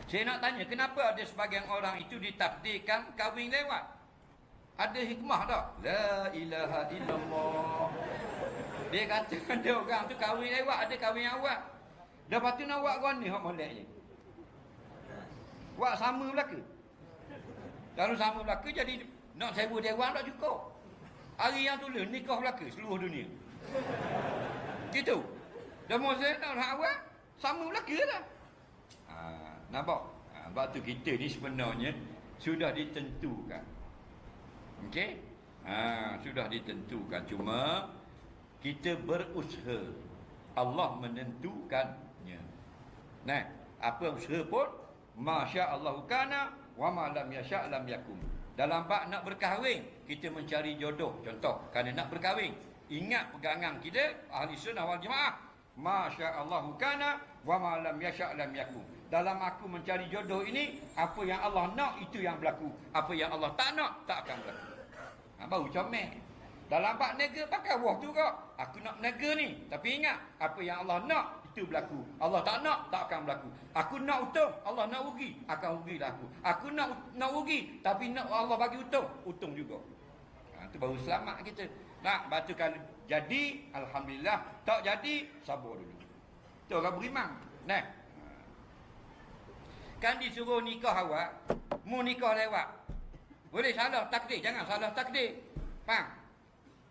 Saya nak tanya, kenapa ada sebagian orang itu ditakdirkan kahwin lewat? Ada hikmah tak? La ilaha illallah. Dia kata ada orang tu kahwin lewat, ada kahwin awal. Lepas tu nak buat goni hak molek je. Buat sama belaka. Kalau sama belaka jadi nak sewa dewan tak cukup. Hari yang tulis nikah belaka seluruh dunia. Gitu. Dan Moses nak awal sama belaka lah. Nampak? Sebab tu kita ni sebenarnya sudah ditentukan. Okey? Sudah ditentukan. Cuma kita berusaha. Allah menentukannya. Nah, apa usaha pun masya Allahu kana wa ma lam yasha lam yakun. Dalam bab nak berkahwin, kita mencari jodoh. Contoh, kerana nak berkahwin, ingat pegangan kita ahli sunnah wal jemaah. Masya Allahu kana wa ma lam yasha lam yakun. Dalam aku mencari jodoh ini, apa yang Allah nak itu yang berlaku. Apa yang Allah tak nak tak akan berlaku. Baru comel. Dalam bab nega pakai wah tu kak. Aku nak nega ni, tapi ingat apa yang Allah nak itu berlaku. Allah tak nak tak akan berlaku. Aku nak untung, Allah nak rugi, akan rugilah aku. Aku nak rugi, tapi nak Allah bagi untung juga. Itu baru selamat kita. Nak batu kalau jadi alhamdulillah, tak jadi sabar dulu. Tu orang beriman. Nah. Kan disuruh nikah awak, mu nikah lewat. Boleh salah takdir, jangan salah takdir. Faham?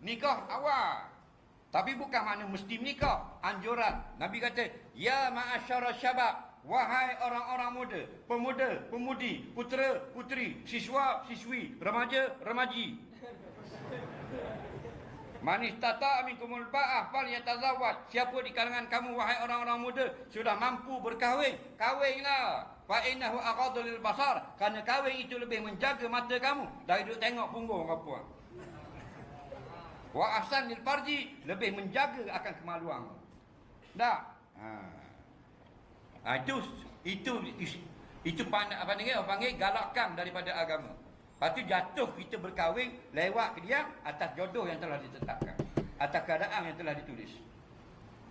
Nikah awal. Tapi bukan makna mesti menikah. Anjuran. Nabi kata, ya ma'asyara syabab, wahai orang-orang muda, pemuda, pemudi, putera, puteri, siswa, siswi, remaja, remaji. Man istata'a minkumul ba'ah falyatazawwaj. Siapa di kalangan kamu wahai orang-orang muda sudah mampu berkahwin, kahwinlah. Fa innahu aqaddu lil basar. Kerana kahwin itu lebih menjaga mata kamu dari duk tengok punggung apa. Wa ahsan lil farji, lebih menjaga akan kemaluan. Tak? Itu panggil galakkan daripada agama. Lepas tu jatuh kita berkahwin lewat ke dia atas jodoh yang telah ditetapkan, atas keadaan yang telah ditulis.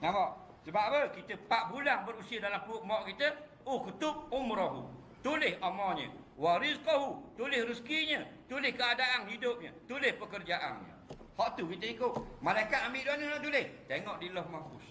Nampak? Sebab apa? Kita 4 bulan berusia dalam perut mak kita. Uktub umrahu, tulis amalnya. Wa rizqahu, tulis rezekinya. Tulis keadaan hidupnya. Tulis pekerjaannya. Hak tu kita ikut. Malaikat ambil doa ni nak tulis. Tengok di Lauh Mahfuz.